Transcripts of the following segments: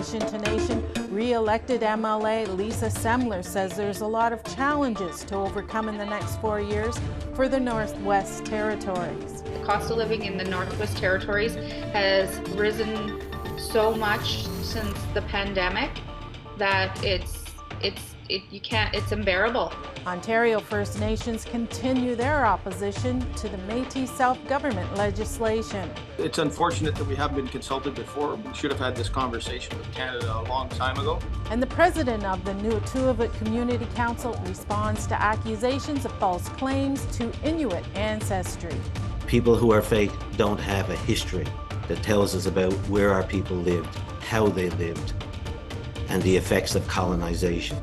Nation to Nation, re-elected MLA Lisa Semler says there's a lot of challenges to overcome in the next 4 years for the Northwest Territories. The cost of living in the Northwest Territories has risen so much since the pandemic that it's unbearable. Ontario First Nations continue their opposition to the Métis self-government legislation. It's unfortunate that we haven't been consulted before. We should have had this conversation with Canada a long time ago. And the president of the NunatuKavut Community Council responds to accusations of false claims to Inuit ancestry. People who are fake don't have a history that tells us about where our people lived, how they lived, and the effects of colonization.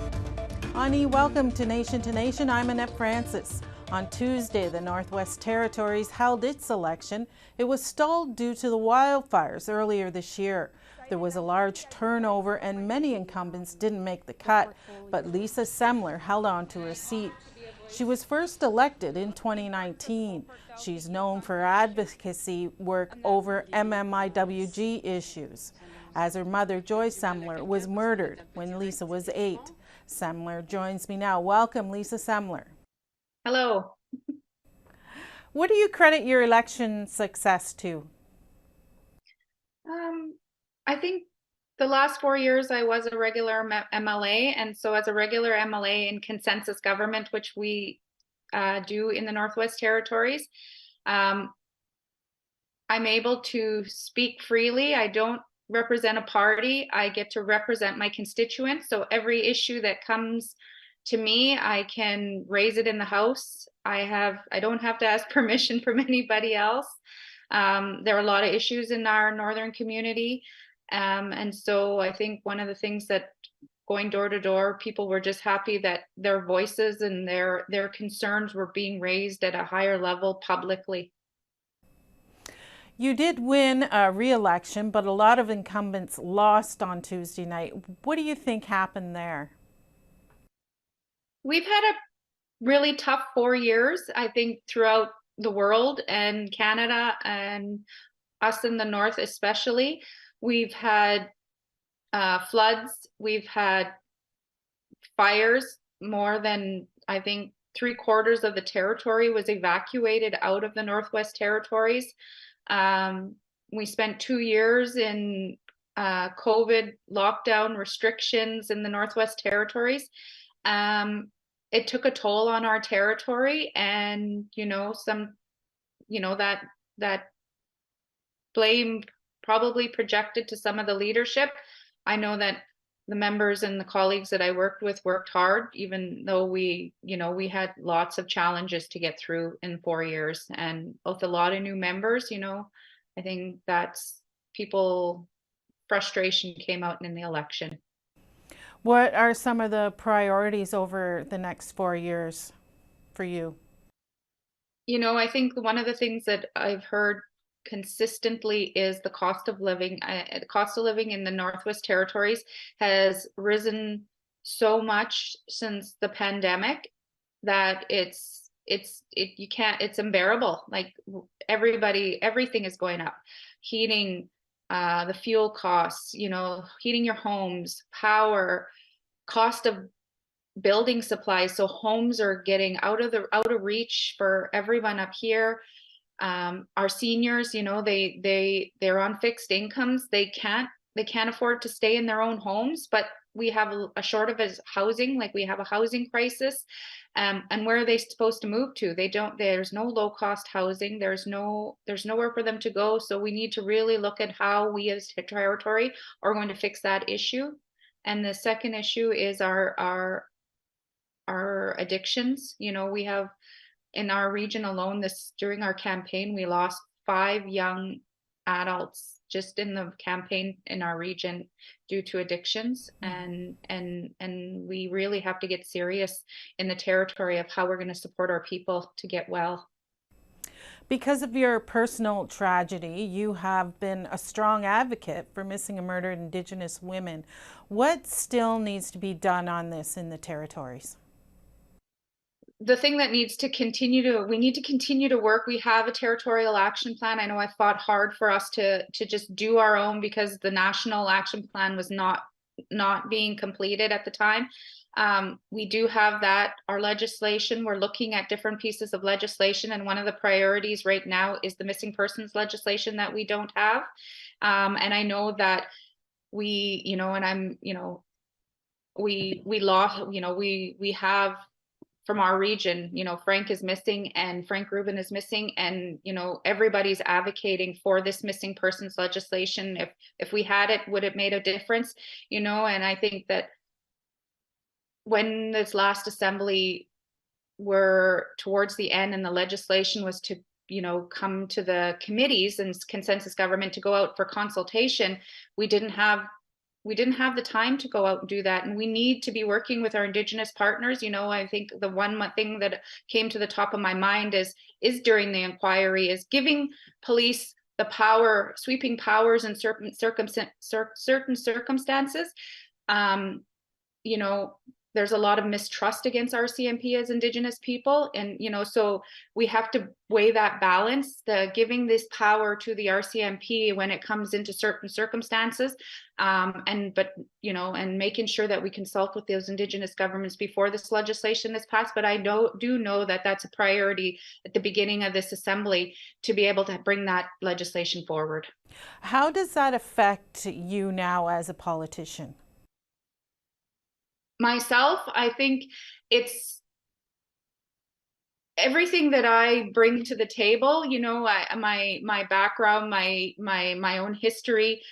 Ani, welcome to Nation. I'm Annette Francis. On Tuesday, the Northwest Territories held its election. It was stalled due to the wildfires earlier this year. There was a large turnover and many incumbents didn't make the cut, but Lisa Semler held on to her seat. She was first elected in 2019. She's known for advocacy work over MMIWG issues, as her mother, Joy Semler, was murdered when Lisa was 8. Semler joins me now. Welcome, Lisa Semler. Hello. What do you credit your election success to? I think the last 4 years I was a regular MLA, and so as a regular MLA in consensus government, which we do in the Northwest Territories, I'm able to speak freely. I don't represent a party. I get to represent my constituents. So every issue that comes to me, I can raise it in the House. I don't have to ask permission from anybody else. There are a lot of issues in our northern community. And so I think one of the things that going door to door, people were just happy that their voices and their concerns were being raised at a higher level publicly. You did win a re-election, but a lot of incumbents lost on Tuesday night. What do you think happened there? We've had a really tough 4 years, I think, throughout the world and Canada and us in the North especially. We've had floods, we've had fires. More than, I think, 3/4 of the territory was evacuated out of the Northwest Territories. We spent 2 years in COVID lockdown restrictions in the Northwest Territories. It took a toll on our territory, and that blame probably projected to some of the leadership. I know that the members and the colleagues that I worked with worked hard, even though we had lots of challenges to get through in 4 years, and with a lot of new members, I think that's frustration came out in the election. What are some of the priorities over the next 4 years for you? I think one of the things that I've heard consistently is the cost of living. The cost of living in the Northwest Territories has risen so much since the pandemic that it's unbearable. Like everything is going up. Heating, the fuel costs, heating your homes, power, cost of building supplies. So homes are getting out of reach for everyone up here. Our seniors, they're on fixed incomes. They can't afford to stay in their own homes, but we have a shortage of housing. Like, we have a housing crisis. And where are they supposed to move to? There's no low cost housing. There's nowhere for them to go. So we need to really look at how we as a territory are going to fix that issue. And the second issue is our addictions. We have, in our region alone, during our campaign, we lost 5 young adults just in the campaign in our region due to addictions. And we really have to get serious in the territory of how we're going to support our people to get well. Because of your personal tragedy, you have been a strong advocate for missing and murdered Indigenous women. What still needs to be done on this in the territories? the thing that needs to we need to continue to work. We have a territorial action plan. I know I fought hard for us to just do our own because the national action plan was not being completed at the time. We do have that, our legislation. We're looking at different pieces of legislation, and one of the priorities right now is the missing persons legislation that we don't have. And I know that we, you know, and I'm, you know, we lost, you know, we have from our region, you know, Frank is missing and Frank Rubin is missing, and, you know, everybody's advocating for this missing persons legislation. If we had it, would it made a difference? You know, and I think that when this last assembly were towards the end and the legislation was to, you know, come to the committees and consensus government to go out for consultation, we didn't have the time to go out and do that. And we need to be working with our Indigenous partners. You know, I think the one thing that came to the top of my mind is during the inquiry is giving police the power, sweeping powers in certain circumstances. You know, there's a lot of mistrust against RCMP as Indigenous people. And, you know, so we have to weigh that balance, the giving this power to the RCMP when it comes into certain circumstances. But, you know, and making sure that we consult with those Indigenous governments before this legislation is passed. But I do know that that's a priority at the beginning of this assembly to be able to bring that legislation forward. How does that affect you now as a politician? Myself, I think it's everything that I bring to the table. You know, my background, my own history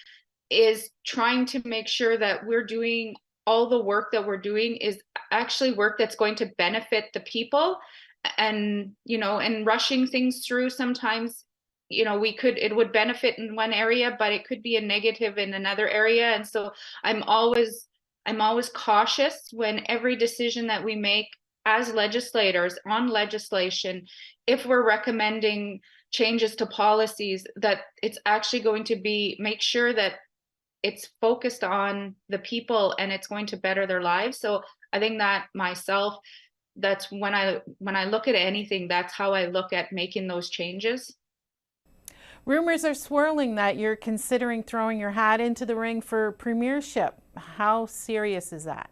is trying to make sure that we're doing all the work that we're doing is actually work that's going to benefit the people. And, you know, and rushing things through sometimes, you know, it would benefit in one area, but it could be a negative in another area. And so I'm always cautious when every decision that we make as legislators on legislation, if we're recommending changes to policies, that it's actually going to make sure that it's focused on the people and it's going to better their lives. So I think that myself, that's when I look at anything, that's how I look at making those changes. Rumors are swirling that you're considering throwing your hat into the ring for premiership. How serious is that?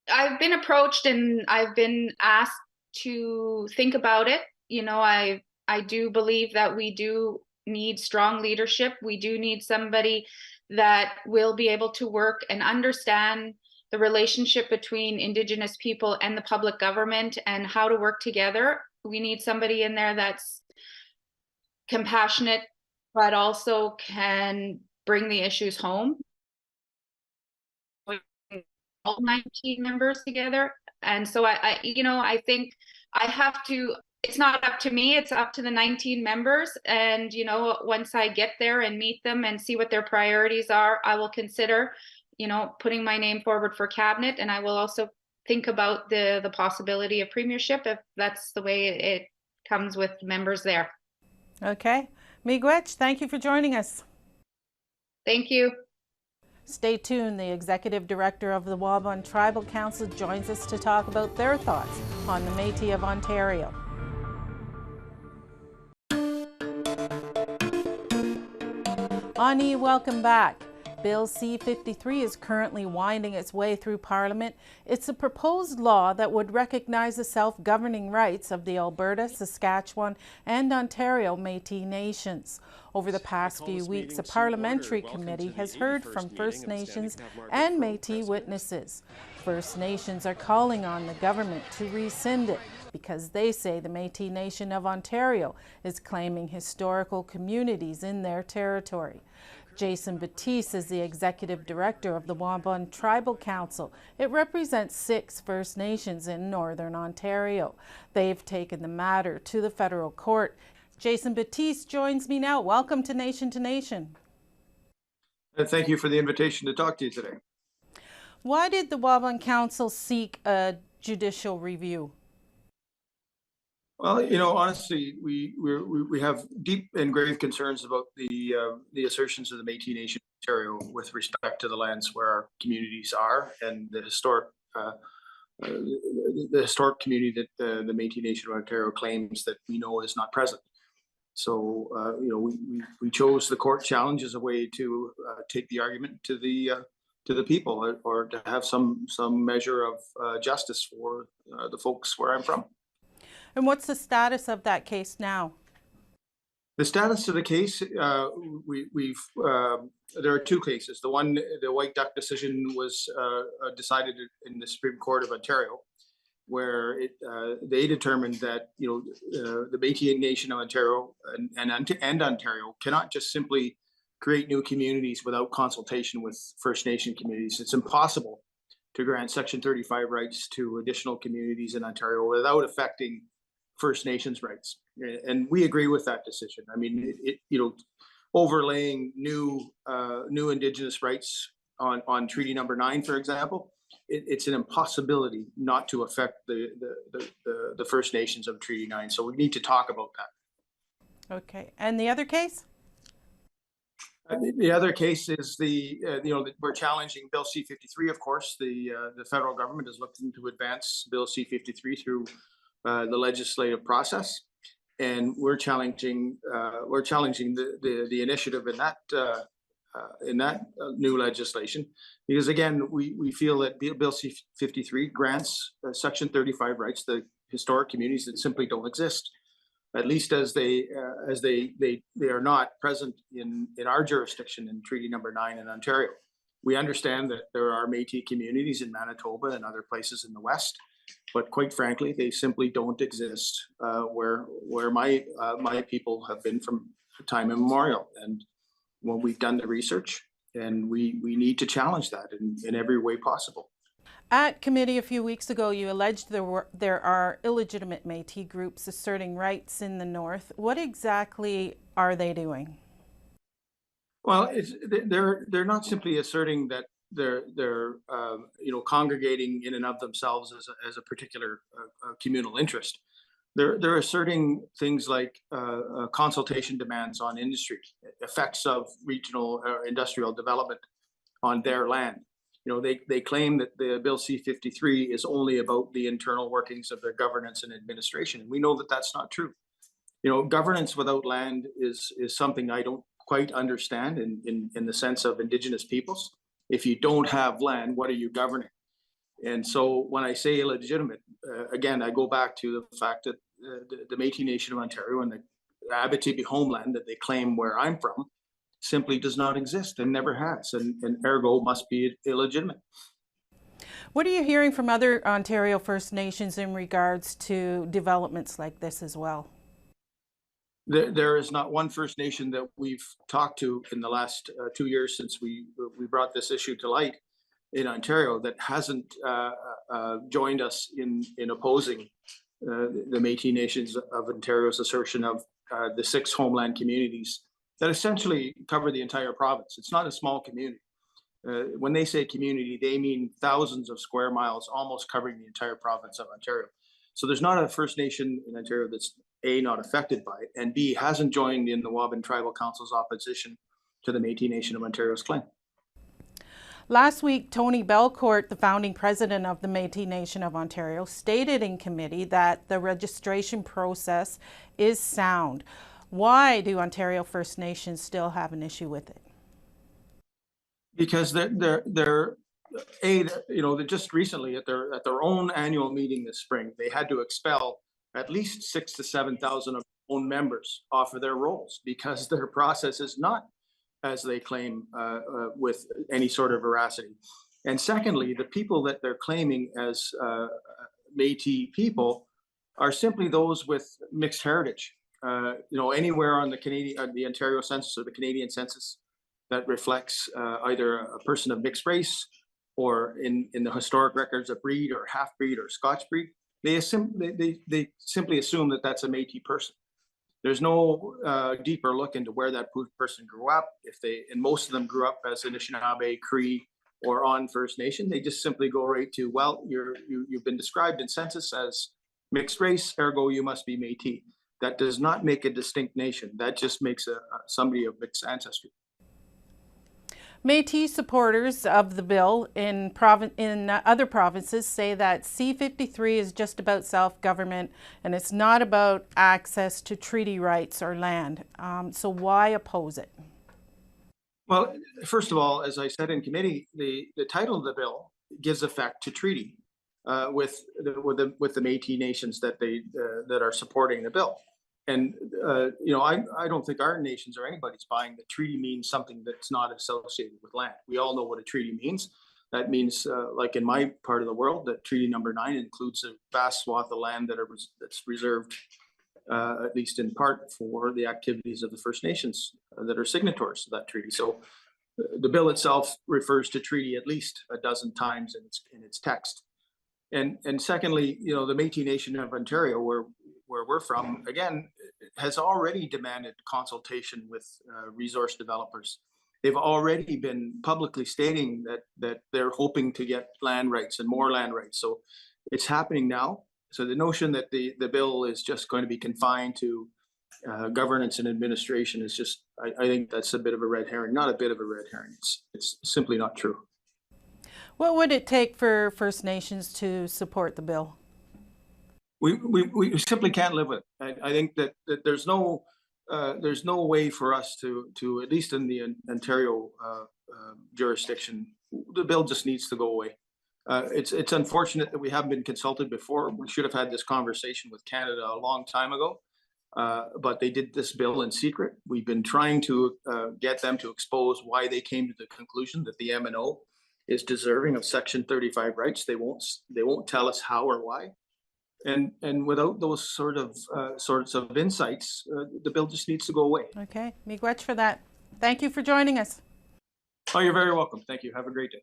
I've been approached and I've been asked to think about it. You know, I do believe that we do need strong leadership. We do need somebody that will be able to work and understand the relationship between Indigenous people and the public government and how to work together. We need somebody in there that's compassionate, but also can bring the issues home. All 19 members together. And so I think I have to, it's not up to me, it's up to the 19 members. And, you know, once I get there and meet them and see what their priorities are, I will consider, you know, putting my name forward for cabinet. And I will also think about the possibility of premiership if that's the way it comes with members there. Okay. Miigwech, thank you for joining us. Thank you. Stay tuned. The Executive Director of the Waban Tribal Council joins us to talk about their thoughts on the Métis of Ontario. Ani, welcome back. Bill C-53 is currently winding its way through Parliament. It's a proposed law that would recognize the self-governing rights of the Alberta, Saskatchewan, and Ontario Métis nations. Over the past few weeks, a parliamentary committee has heard from First Nations and Métis witnesses. First Nations are calling on the government to rescind it because they say the Métis Nation of Ontario is claiming historical communities in their territory. Jason Batiste is the Executive Director of the Waban Tribal Council. It represents 6 First Nations in Northern Ontario. They've taken the matter to the federal court. Jason Batiste joins me now. Welcome to Nation to Nation. Thank you for the invitation to talk to you today. Why did the Waban Council seek a judicial review? Well, you know, honestly, we have deep and grave concerns about the assertions of the Métis Nation of Ontario with respect to the lands where our communities are and the historic the historic community that the Métis Nation of Ontario claims that we know is not present. So, we chose the court challenge as a way to take the argument to the people, or to have some measure of justice for the folks where I'm from. And what's the status of that case now? The status of the case, there are two cases. The one, the White Duck decision, was decided in the Supreme Court of Ontario, where they determined that the Métis Nation of Ontario and Ontario cannot just simply create new communities without consultation with First Nation communities. It's impossible to grant Section 35 rights to additional communities in Ontario without affecting First Nations rights, and we agree with that decision. I mean, overlaying new Indigenous rights on Treaty Number 9, for example, it's an impossibility not to affect the First Nations of Treaty 9. So we need to talk about that. Okay, and the other case? The other case is we're challenging Bill C-53. Of course, the federal government is looking to advance Bill C-53 through the legislative process, and we're challenging the initiative in that new legislation, because again, we feel that Bill C-53 grants Section 35 rights to historic communities that simply don't exist, at least as they are not present in our jurisdiction in Treaty Number 9 in Ontario. We understand that there are Métis communities in Manitoba and other places in the West, but quite frankly, they simply don't exist where my people have been from time immemorial. And when we've done the research, and we need to challenge that in every way possible. At committee a few weeks ago, you alleged there are illegitimate Métis groups asserting rights in the North. What exactly are they doing? Well, they're not simply asserting that they're congregating in and of themselves as a particular communal interest. They're asserting things like consultation demands on industry, effects of regional industrial development on their land. They claim that the Bill C-53 is only about the internal workings of their governance and administration. And we know that that's not true. Governance without land is something I don't quite understand in the sense of Indigenous peoples. If you don't have land, what are you governing? And so when I say illegitimate, again, I go back to the fact that the Métis Nation of Ontario and the Abitibi homeland that they claim where I'm from simply does not exist and never has, and ergo must be illegitimate. What are you hearing from other Ontario First Nations in regards to developments like this as well? There is not one First Nation that we've talked to in the last 2 years since we brought this issue to light in Ontario that hasn't joined us in opposing the Métis Nations of Ontario's assertion of the 6 homeland communities that essentially cover the entire province. It's not a small community. When they say community, they mean thousands of square miles, almost covering the entire province of Ontario. So there's not a First Nation in Ontario that's A, not affected by it, and B, hasn't joined in the Waban Tribal Council's opposition to the Métis Nation of Ontario's claim. Last week, Tony Belcourt, the founding president of the Métis Nation of Ontario, stated in committee that the registration process is sound. Why do Ontario First Nations still have an issue with it? Because they're just recently at their own annual meeting this spring, they had to expel at least 6,000 to 7,000 of their own members off of their rolls because their process is not, as they claim, with any sort of veracity. And secondly, the people that they're claiming as Métis people are simply those with mixed heritage. Anywhere on the Ontario census or the Canadian census that reflects either a person of mixed race or in the historic records a breed or half breed or Scotch breed, they simply assume that that's a Métis person. There's no deeper look into where that person grew up. And most of them grew up as Anishinaabe, Cree, or on First Nation. They just simply go right to, well, you've been described in census as mixed race, ergo you must be Métis. That does not make a distinct nation. That just makes somebody of mixed ancestry. Métis supporters of the bill in other provinces say that C-53 is just about self-government and it's not about access to treaty rights or land. So why oppose it? Well, first of all, as I said in committee, the title of the bill gives effect to treaty with the Métis nations that that are supporting the bill. And I don't think our nations or anybody's buying that treaty means something that's not associated with land. We all know what a treaty means. That means, like in my part of the world, that Treaty Number 9 includes a vast swath of land that's reserved, at least in part, for the activities of the First Nations that are signatories to that treaty. So the bill itself refers to treaty at least a dozen times in its text. And secondly, the Métis Nation of Ontario, where we're from, again, has already demanded consultation with resource developers. They've already been publicly stating that they're hoping to get land rights and more land rights. So it's happening now. So the notion that the bill is just going to be confined to governance and administration is just, I think that's a bit of a red herring. Not a bit of a red herring. It's simply not true. What would it take for First Nations to support the bill? We simply can't live with it. I think that there's no way for us to at least in the Ontario jurisdiction, the bill just needs to go away. It's unfortunate that we haven't been consulted before. We should have had this conversation with Canada a long time ago, but they did this bill in secret. We've been trying to get them to expose why they came to the conclusion that the MNO is deserving of Section 35 rights. They won't tell us how or why. And without those sorts of insights, the bill just needs to go away. Okay, miigwech for that. Thank you for joining us. Oh, you're very welcome. Thank you. Have a great day.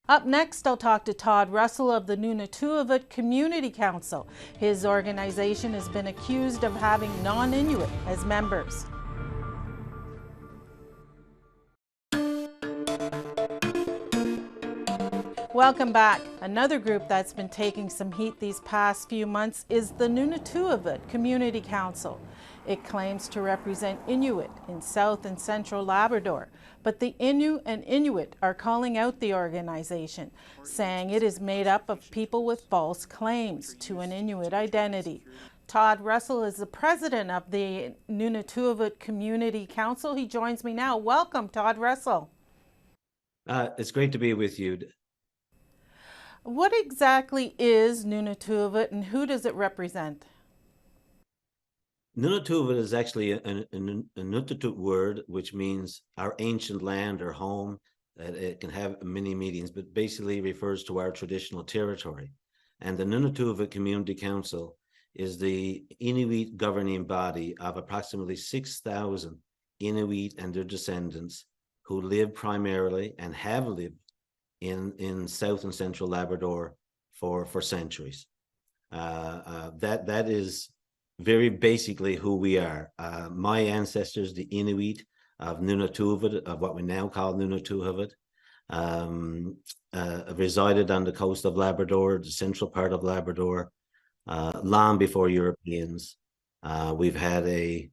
Up next, I'll talk to Todd Russell of the NunatuKavut Community Council. His organization has been accused of having non-Inuit as members. Welcome back. Another group that's been taking some heat these past few months is the NunatuKavut Community Council. It claims to represent Inuit in South and Central Labrador, but the Innu and Inuit are calling out the organization, saying it is made up of people with false claims to an Inuit identity. Todd Russell is the president of the NunatuKavut Community Council. He joins me now. Welcome, Todd Russell. It's great to be with you. What exactly is NunatuKavut and who does it represent? NunatuKavut is actually a Nunatut word, which means our ancient land or home. It can have many meanings, but basically refers to our traditional territory. And the NunatuKavut Community Council is the Inuit governing body of approximately 6,000 Inuit and their descendants who live primarily and have lived in South and Central Labrador for centuries. That is very basically who we are. My ancestors, the Inuit of NunatuKavut, of what we now call NunatuKavut, resided on the coast of Labrador, the central part of Labrador, long before Europeans. We've had a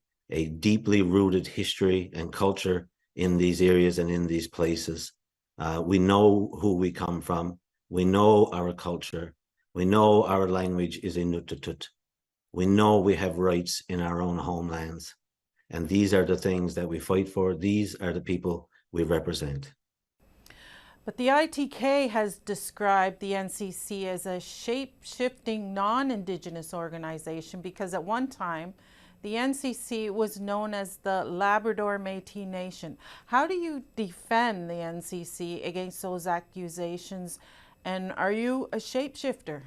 deeply rooted history and culture in these areas and in these places. We know who we come from. We know our culture. We know our language is Inuktitut. We know we have rights in our own homelands. And these are the things that we fight for. These are the people we represent. But the ITK has described the NCC as a shape-shifting non-Indigenous organization because at one time, the NCC was known as the Labrador Métis Nation. How do you defend the NCC against those accusations? And are you a shapeshifter?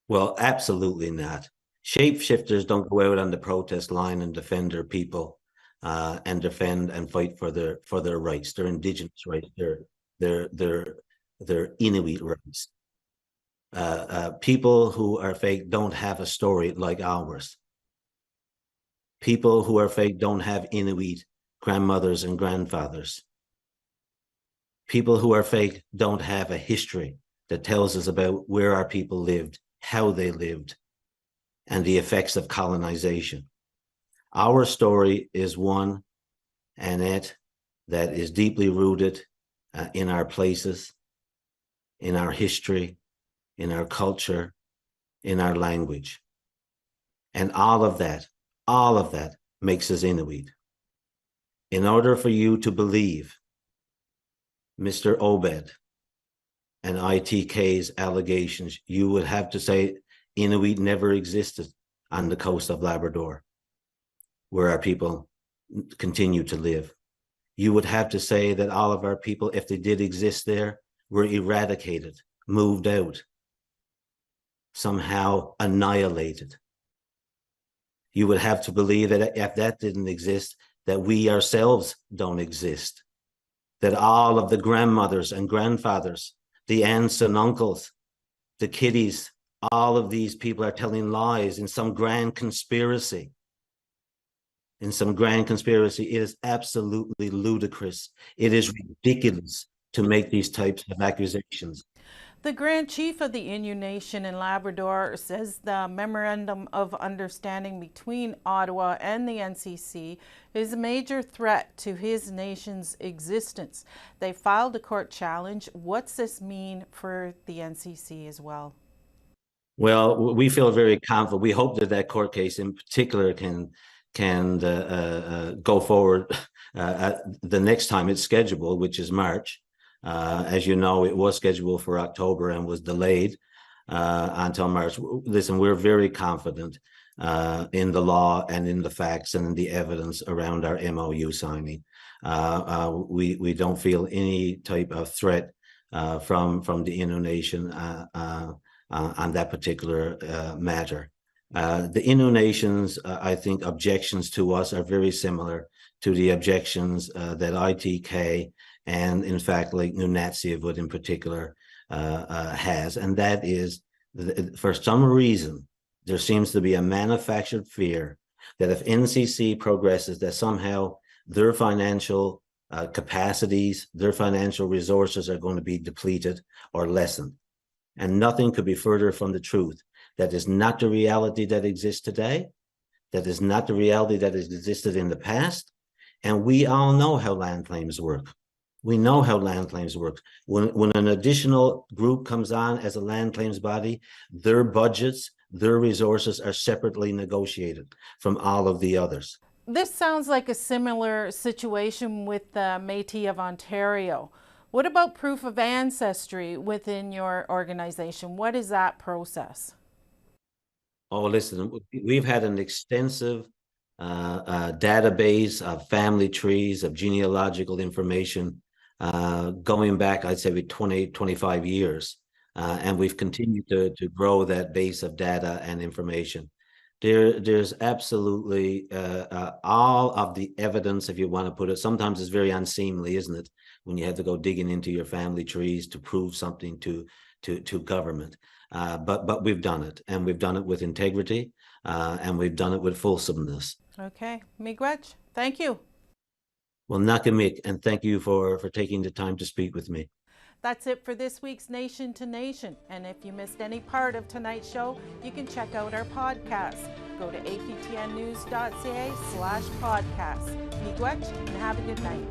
Well, absolutely not. Shapeshifters don't go out on the protest line and defend their people and defend and fight for their rights, their Indigenous rights, their Inuit rights. People who are fake don't have a story like ours. People who are fake don't have Inuit grandmothers and grandfathers. People who are fake don't have a history that tells us about where our people lived, how they lived, and the effects of colonization. Our story is one, Annette, that is deeply rooted in our places, in our history, in our culture, in our language. And all of that makes us Inuit. In order for you to believe Mr. Obed and ITK's allegations, you would have to say Inuit never existed on the coast of Labrador, where our people continue to live. You would have to say that all of our people, if they did exist there, were eradicated, moved out, somehow annihilated. You would have to believe that if that didn't exist, that we ourselves don't exist, that all of the grandmothers and grandfathers, the aunts and uncles, the kiddies, all of these people are telling lies in some grand conspiracy. In some grand conspiracy. It is absolutely ludicrous. It is ridiculous to make these types of accusations. The Grand Chief of the Inon Nation in Labrador says the Memorandum of Understanding between Ottawa and the NCC is a major threat to his nation's existence. They filed a court challenge. What's this mean for the NCC as well? Well, we feel very confident. We hope that that court case in particular can go forward the next time it's scheduled, which is March. As you know, it was scheduled for October and was delayed until March. Listen, we're very confident in the law and in the facts and in the evidence around our MOU signing. We don't feel any type of threat from the Inon Nation on that particular matter. The Inuit Nation's, I think, objections to us are very similar to the objections that ITK and, in fact, like NunatuKavut in particular has. And that is, for some reason, there seems to be a manufactured fear that if NCC progresses, that somehow their financial capacities, their financial resources are going to be depleted or lessened. And nothing could be further from the truth. That is not the reality that exists today. That is not the reality that has existed in the past. And we all know how land claims work. We know how land claims work. When an additional group comes on as a land claims body, their budgets, their resources are separately negotiated from all of the others. This sounds like a similar situation with the Métis of Ontario. What about proof of ancestry within your organization? What is that process? Oh, listen, we've had an extensive database of family trees, of genealogical information going back, I'd say, with 20, 25 years. And we've continued to grow that base of data and information. There's absolutely all of the evidence, if you want to put it. Sometimes it's very unseemly, isn't it, when you have to go digging into your family trees to prove something to government. But we've done it, and we've done it with integrity, and we've done it with fulsomeness. Okay, miigwech, thank you. Well, nakamik, and thank you for taking the time to speak with me. That's it for this week's Nation to Nation. And if you missed any part of tonight's show, you can check out our podcast. Go to aptnnews.ca/podcast. Miigwech, and have a good night.